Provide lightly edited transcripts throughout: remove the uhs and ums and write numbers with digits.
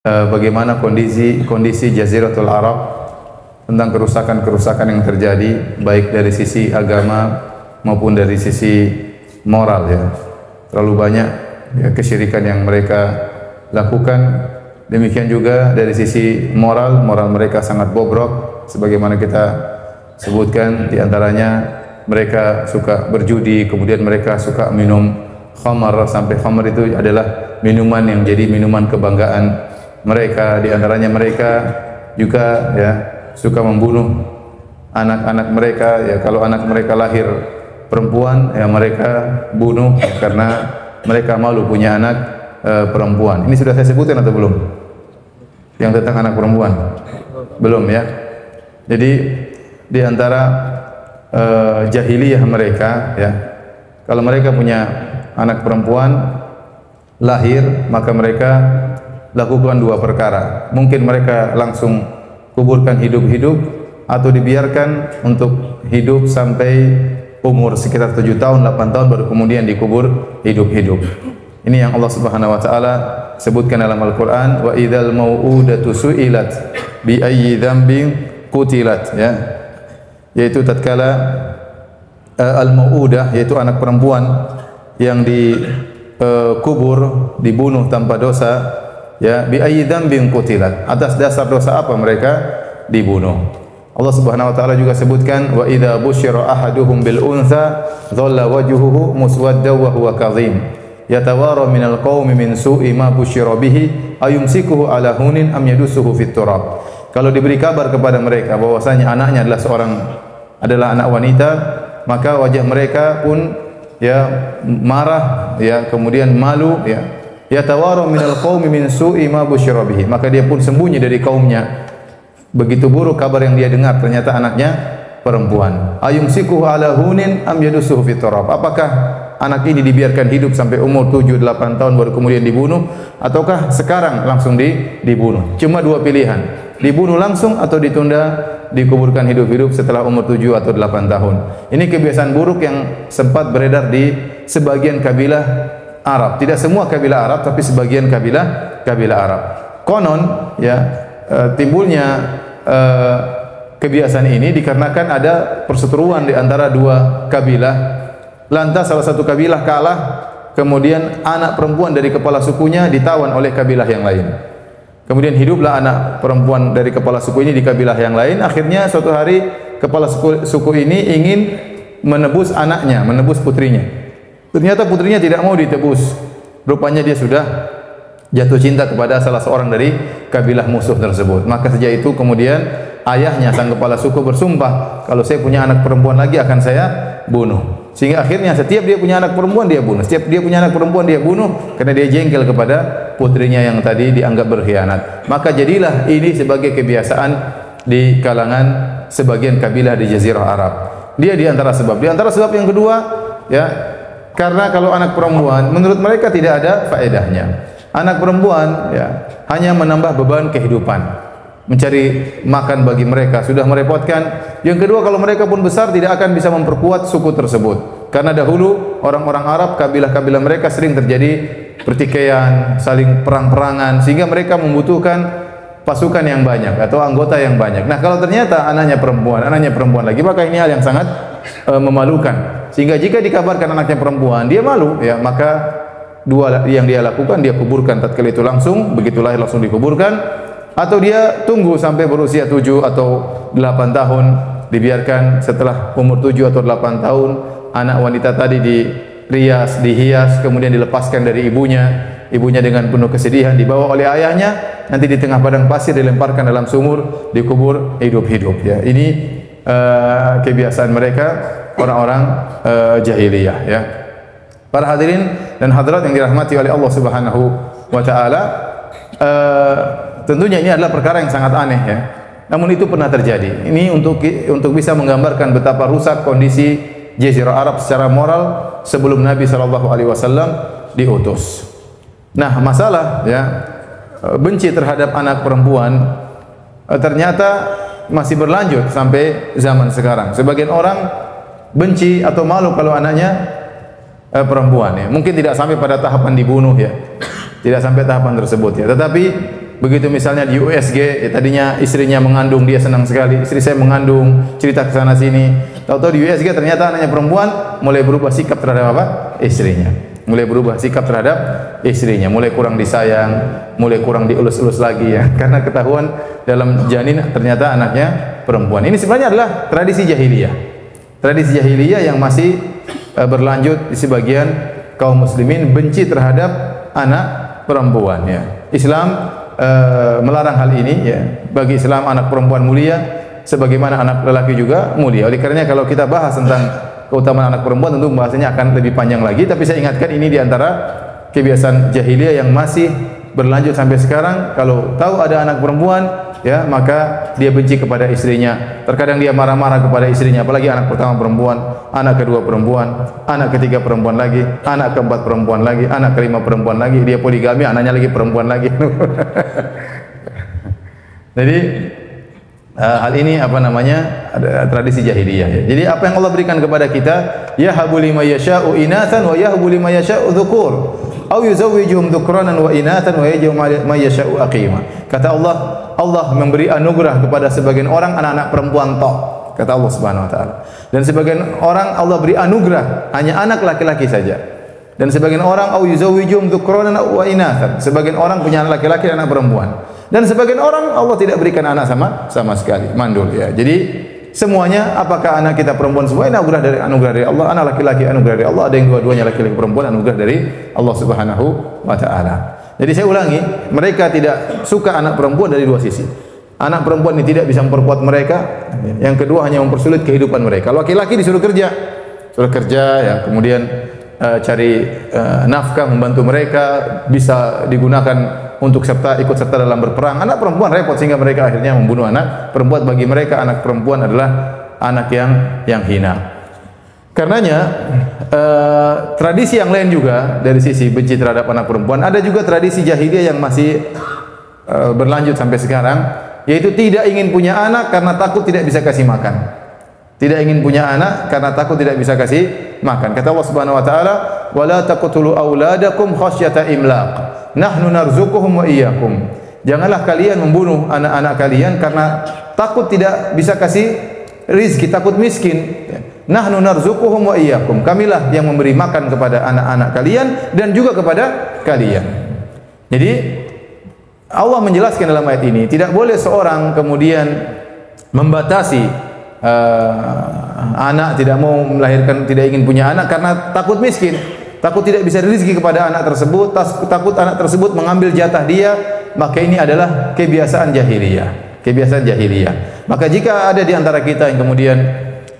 bagaimana kondisi Jaziratul Arab, tentang kerusakan-kerusakan yang terjadi baik dari sisi agama maupun dari sisi moral ya. Terlalu banyak ya kesyirikan yang mereka lakukan. Demikian juga dari sisi moral mereka sangat bobrok sebagaimana kita sebutkan, di antaranya mereka suka berjudi, kemudian mereka suka minum khamar, sampai khamar itu adalah minuman yang jadi minuman kebanggaan mereka. Di antaranya mereka juga ya suka membunuh anak-anak mereka ya. Kalau anak mereka lahir perempuan ya mereka bunuh ya, karena mereka malu punya anak perempuan. Ini sudah saya sebutkan atau belum? Yang tentang anak perempuan? Belum ya. Jadi di antara jahiliyah mereka ya, kalau mereka punya anak perempuan lahir, maka mereka lakukan dua perkara. Mungkin mereka langsung kuburkan hidup-hidup, atau dibiarkan untuk hidup sampai umur sekitar 7 tahun, 8 tahun baru kemudian dikubur hidup-hidup. Ini yang Allah Subhanahu wa taala sebutkan dalam Al-Qur'an, wa idzal mau'udatu su'ilat bi ayyi dzambin qutilat ya. Yaitu tatkala al-mau'udah, yaitu anak perempuan yang dikubur, dibunuh tanpa dosa ya, bi ayyi dzambin qutilat, atas dasar dosa apa mereka dibunuh. Allah Subhanahu wa taala juga sebutkan, wa idza busyira ahaduhum bil untha dhalla wajhuhu muswaddan wa huwa kadhim yatawara minal qaumi min su'i ma busyira bihi ayumsikuhu ala hunin am yadusuhu fit turab. Kalau diberi kabar kepada mereka bahwasanya anaknya adalah anak wanita, maka wajah mereka pun ya marah ya, kemudian malu ya. Yatawaru minal qaumi min su'i ma busyira bihi, maka dia pun sembunyi dari kaumnya. Begitu buruk kabar yang dia dengar, ternyata anaknya perempuan. Ayumsikuhu ala hunin am yadusuhu fit turab. Apakah anak ini dibiarkan hidup sampai umur 7-8 tahun baru kemudian dibunuh, ataukah sekarang langsung dibunuh? Cuma dua pilihan, dibunuh langsung atau ditunda dikuburkan hidup-hidup setelah umur 7 atau 8 tahun. Ini kebiasaan buruk yang sempat beredar di sebagian kabilah Arab. Tidak semua kabilah Arab, tapi sebagian kabilah Arab. Konon ya timbulnya kebiasaan ini dikarenakan ada perseteruan di antara dua kabilah. Lantas salah satu kabilah kalah, kemudian anak perempuan dari kepala sukunya ditawan oleh kabilah yang lain. Kemudian hiduplah anak perempuan dari kepala suku ini di kabilah yang lain. Akhirnya suatu hari kepala suku ini ingin menebus anaknya, menebus putrinya. Ternyata putrinya tidak mau ditebus. Rupanya dia sudah jatuh cinta kepada salah seorang dari kabilah musuh tersebut. Maka sejak itu kemudian ayahnya sang kepala suku bersumpah, kalau saya punya anak perempuan lagi akan saya bunuh. Sehingga akhirnya setiap dia punya anak perempuan dia bunuh. Setiap dia punya anak perempuan dia bunuh, karena dia jengkel kepada putrinya yang tadi dianggap berkhianat. Maka jadilah ini sebagai kebiasaan di kalangan sebagian kabilah di Jazirah Arab. Dia di antara sebab. Di antara sebab yang kedua ya, karena kalau anak perempuan menurut mereka tidak ada faedahnya. Anak perempuan ya hanya menambah beban kehidupan, mencari makan bagi mereka sudah merepotkan. Yang kedua, kalau mereka pun besar tidak akan bisa memperkuat suku tersebut, karena dahulu orang-orang Arab, kabilah-kabilah mereka sering terjadi pertikaian, saling perang-perangan, sehingga mereka membutuhkan pasukan yang banyak atau anggota yang banyak. Nah, kalau ternyata anaknya perempuan lagi, maka ini hal yang sangat memalukan. Sehingga jika dikabarkan anaknya perempuan, dia malu ya, maka dua yang dia lakukan, dia kuburkan tatkala itu langsung, begitu lahir langsung dikuburkan, atau dia tunggu sampai berusia 7 atau 8 tahun, dibiarkan setelah umur 7 atau 8 tahun anak wanita tadi dihias, kemudian dilepaskan dari ibunya dengan penuh kesedihan, dibawa oleh ayahnya, nanti di tengah padang pasir dilemparkan dalam sumur, dikubur hidup-hidup ya. Ini kebiasaan mereka orang-orang jahiliyah ya. Para hadirin dan hadirat yang dirahmati oleh Allah Subhanahu wa taala, tentunya ini adalah perkara yang sangat aneh ya. Namun itu pernah terjadi. Ini untuk bisa menggambarkan betapa rusak kondisi Jazirah Arab secara moral sebelum Nabi sallallahu alaihi wasallam diutus. Nah, masalah ya benci terhadap anak perempuan ternyata masih berlanjut sampai zaman sekarang. Sebagian orang benci atau malu kalau anaknya perempuan ya. Mungkin tidak sampai pada tahapan dibunuh ya. Tidak sampai tahapan tersebut ya. Tetapi Begitu misalnya di USG, ya tadinya istrinya mengandung, dia senang sekali, istri saya mengandung, cerita ke sana sini. Tahu-tahu di USG ternyata anaknya perempuan, mulai berubah sikap terhadap apa? Istrinya. Mulai berubah sikap terhadap istrinya, mulai kurang disayang, mulai kurang dielus-elus lagi ya. Karena ketahuan dalam janin ternyata anaknya perempuan. Ini sebenarnya adalah tradisi jahiliyah. Tradisi jahiliyah yang masih berlanjut di sebagian kaum muslimin, benci terhadap anak perempuan ya. Islam melarang hal ini ya. Bagi Islam anak perempuan mulia sebagaimana anak lelaki juga mulia. Oleh karenanya kalau kita bahas tentang keutamaan anak perempuan tentu bahasanya akan lebih panjang lagi, tapi saya ingatkan ini di antara kebiasaan jahiliyah yang masih berlanjut sampai sekarang. Kalau tahu ada anak perempuan ya, maka dia benci kepada istrinya. Terkadang dia marah-marah kepada istrinya, apalagi anak pertama perempuan, anak kedua perempuan, anak ketiga perempuan lagi, anak keempat perempuan lagi, anak kelima perempuan lagi, dia poligami, anaknya lagi perempuan lagi. Jadi hal ini apa namanya, ada tradisi jahiliyah ya. Jadi apa yang Allah berikan kepada kita, yahabu liman yasha'u inatsan wa yahabu liman yasha'u dzukur aw yuzawwijuhum dzukranan wa inatsan wa yaj'alu man yasha'u aqima. Kata Allah, Allah memberi anugerah kepada sebagian orang anak-anak perempuan tok, kata Allah Subhanahu wa taala. Dan sebagian orang Allah beri anugerah hanya anak laki-laki saja. Dan sebagian orang au yuzawwijuhum dzukranan wa inatsan, sebagian orang punya anak laki-laki dan anak perempuan. Dan sebagian orang Allah tidak berikan anak sama sekali, mandul ya. Jadi semuanya, apakah anak kita perempuan semua ini anugerah dari Allah, anak laki-laki anugerah dari Allah, ada yang dua-duanya laki-laki perempuan anugerah dari Allah Subhanahu wa taala. Jadi saya ulangi, mereka tidak suka anak perempuan dari dua sisi. Anak perempuan ini tidak bisa memperkuat mereka, yang kedua hanya mempersulit kehidupan mereka. Kalau laki-laki disuruh kerja ya, kemudian cari nafkah, membantu mereka, bisa digunakan untuk ikut serta dalam berperang. Anak perempuan repot sehingga mereka akhirnya membunuh anak perempuan. Bagi mereka anak perempuan adalah anak yang hina. Karenanya tradisi yang lain juga dari sisi benci terhadap anak perempuan, ada juga tradisi jahiliyah yang masih berlanjut sampai sekarang, yaitu tidak ingin punya anak karena takut tidak bisa kasih makan. Tidak ingin punya anak karena takut tidak bisa kasih makan. Kata Allah Subhanahu wa taala, "Wala taqtulu auladakum khasyata imlaq. Nahnu narzuquhum wa iyyakum." Janganlah kalian membunuh anak-anak kalian karena takut tidak bisa kasih rizki, takut miskin. Nahnu narzuquhum wa iyyakum. Kamilah yang memberi makan kepada anak-anak kalian dan juga kepada kalian. Jadi Allah menjelaskan dalam ayat ini, tidak boleh seorang kemudian membatasi anak, tidak mau melahirkan, tidak ingin punya anak karena takut miskin, takut tidak bisa rezeki kepada anak tersebut, takut anak tersebut mengambil jatah dia. Maka ini adalah kebiasaan jahiliyah, kebiasaan jahiliyah. Maka jika ada di antara kita yang kemudian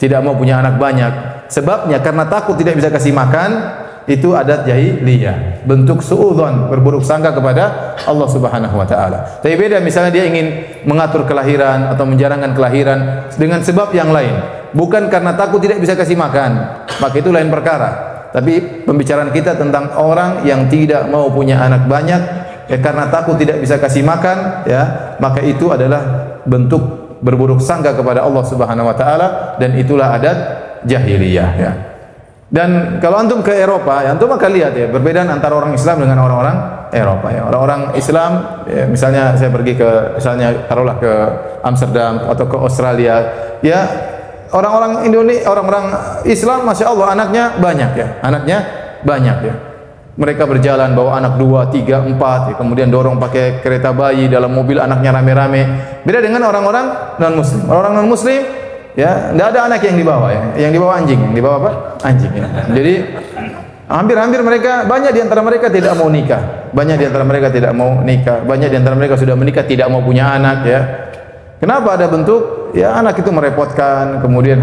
tidak mau punya anak banyak, sebabnya karena takut tidak bisa kasih makan, itu adat jahiliyah, bentuk suudzon, berburuk sangka kepada Allah Subhanahu wa taala. Tapi beda misalnya dia ingin mengatur kelahiran atau menjarangkan kelahiran dengan sebab yang lain, bukan karena takut tidak bisa kasih makan, maka itu lain perkara. Tapi pembicaraan kita tentang orang yang tidak mau punya anak banyak ya karena takut tidak bisa kasih makan ya, maka itu adalah bentuk berburuk sangka kepada Allah Subhanahu wa taala, dan itulah adat jahiliyah ya. Dan kalau antum ke Eropa, ya antum akan lihat ya perbedaan antara orang Islam dengan orang-orang Eropa ya. Orang-orang Islam ya, misalnya saya pergi ke, misalnya taruhlah ke Amsterdam atau ke Australia, ya orang-orang Indonesia, orang-orang Islam, masya Allah anaknya banyak ya, anaknya banyak ya. Mereka berjalan bawa anak 2, 3, 4 ya, kemudian dorong pakai kereta bayi, dalam mobil anaknya rame-rame. Beda dengan orang-orang non-muslim. Orang-orang non-muslim ya, tidak ada anak yang dibawa ya, yang dibawa anjing, yang dibawa apa? Anjing ya. Jadi hampir-hampir mereka, banyak di antara mereka tidak mau nikah, banyak di antara mereka tidak mau nikah, banyak di antara mereka sudah menikah tidak mau punya anak ya. Kenapa? Ada bentuk ya anak itu merepotkan, kemudian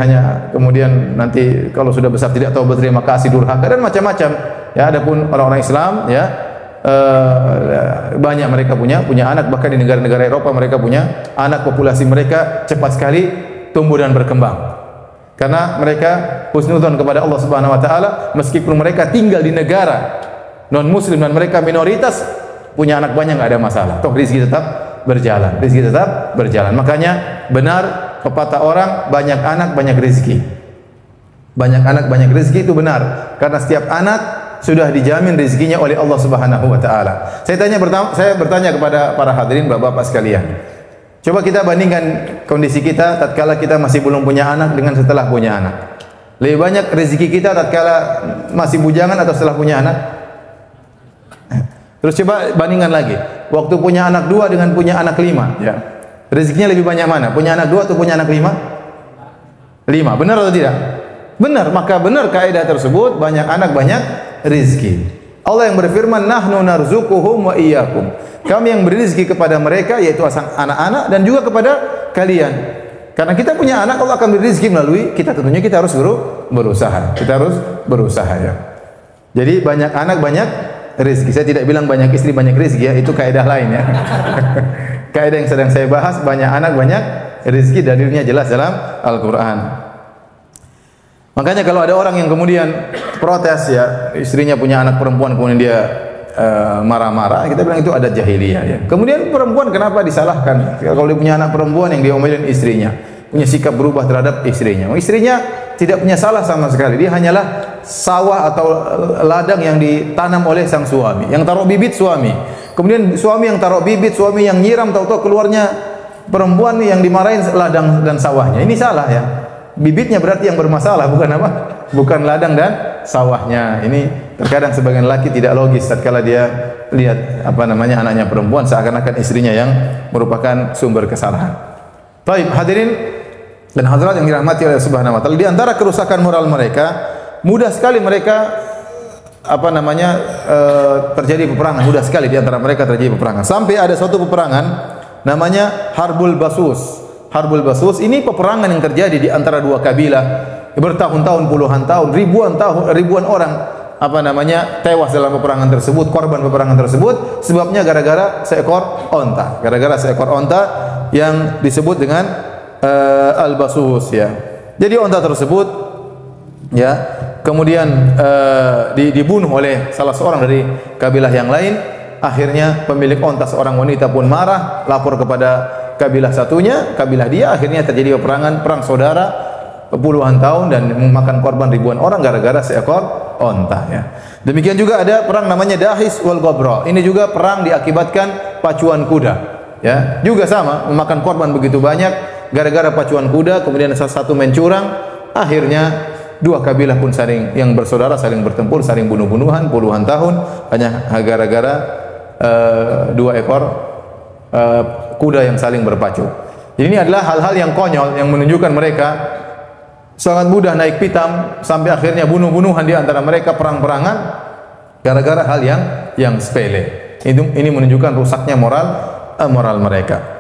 nanti kalau sudah besar tidak tahu berterima kasih, durhaka dan macam-macam ya. Adapun orang-orang Islam ya banyak mereka punya anak, bahkan di negara-negara Eropa mereka punya anak, populasi mereka cepat sekali tumbuh dan berkembang karena mereka husnudzon kepada Allah Subhanahu wa taala. Meskipun mereka tinggal di negara non muslim dan mereka minoritas, punya anak banyak enggak ada masalah, toh rezeki tetap berjalan, rezeki tetap berjalan. Makanya benar pepatah orang, banyak anak banyak rezeki. Banyak anak banyak rezeki itu benar, karena setiap anak sudah dijamin rezekinya oleh Allah Subhanahu wa taala. Saya bertanya kepada para hadirin Bapak-bapak sekalian. Coba kita bandingkan kondisi kita tatkala kita masih belum punya anak dengan setelah punya anak. Lebih banyak rezeki kita tatkala masih bujangan atau setelah punya anak? Terus coba bandingkan lagi. Waktu punya anak 2 dengan punya anak 5, ya. Rezekinya lebih banyak mana? Punya anak 2 atau punya anak 5? 5. Benar atau tidak? Benar. Maka benar kaidah tersebut, banyak anak banyak rezeki. Allah yang berfirman, "Nahnu narzuquhum wa iyyakum." Kami yang beri rezeki kepada mereka, yaitu anak-anak dan juga kepada kalian. Karena kita punya anak, Allah akan beri rezeki melalui kita. Tentunya kita harus berusaha. Kita harus berusaha, ya. Jadi banyak anak banyak rezeki. Saya tidak bilang banyak istri banyak rezeki, ya. Itu kaidah lain, ya. Kaidah yang sedang saya bahas, banyak anak banyak rezeki, dalilnya jelas dalam Al-Quran. Makanya kalau ada orang yang kemudian protes, ya, istrinya punya anak perempuan kemudian dia marah-marah, kita bilang itu adat jahiliyah, ya. Kemudian perempuan kenapa disalahkan? Kalau dia punya anak perempuan yang diomelin istrinya, punya sikap berubah terhadap istrinya. Istrinya tidak punya salah sama sekali. Dia hanyalah sawah atau ladang yang ditanam oleh sang suami, yang taruh bibit suami. Kemudian suami yang taruh bibit, suami yang nyiram, tahu-tahu keluarnya perempuan yang dimarahin ladang dan sawahnya. Ini salah, ya. Bibitnya berarti yang bermasalah, bukan apa? Bukan ladang dan sawahnya. Ini terkadang sebagian laki tidak logis tatkala dia lihat anaknya perempuan, seakan-akan istrinya yang merupakan sumber kesalahan. Baik, hadirin dan hadirat yang dirahmati oleh Subhanahu wa taala, di antara kerusakan moral mereka, mudah sekali mereka terjadi peperangan, mudah sekali di antara mereka terjadi peperangan. Sampai ada suatu peperangan namanya Harbul Basus. Harbul Basus ini peperangan yang terjadi di antara dua kabilah, bertahun-tahun, puluhan tahun, ribuan orang tewas dalam peperangan tersebut, korban peperangan tersebut sebabnya gara-gara seekor onta. Gara-gara seekor onta yang disebut dengan Al-Basus, ya. Jadi onta tersebut, ya, kemudian dibunuh oleh salah seorang dari kabilah yang lain. Akhirnya pemilik onta, seorang wanita, pun marah, lapor kepada kabilah satunya, kabilah dia. Akhirnya terjadi peperangan, perang saudara puluhan tahun dan memakan korban ribuan orang gara-gara seekor onta, ya. Demikian juga ada perang namanya Dahis wal Ghabra. Ini juga perang diakibatkan pacuan kuda, ya. Juga sama, memakan korban begitu banyak gara-gara pacuan kuda. Kemudian salah satu mencurang, akhirnya dua kabilah pun yang bersaudara saling bertempur, saling bunuh-bunuhan puluhan tahun hanya gara-gara dua ekor kuda yang saling berpacu. Jadi ini adalah hal-hal yang konyol yang menunjukkan mereka sangat mudah naik pitam sampai akhirnya bunuh-bunuhan di antara mereka, perang-perangan gara-gara hal yang sepele. Ini menunjukkan rusaknya moral mereka.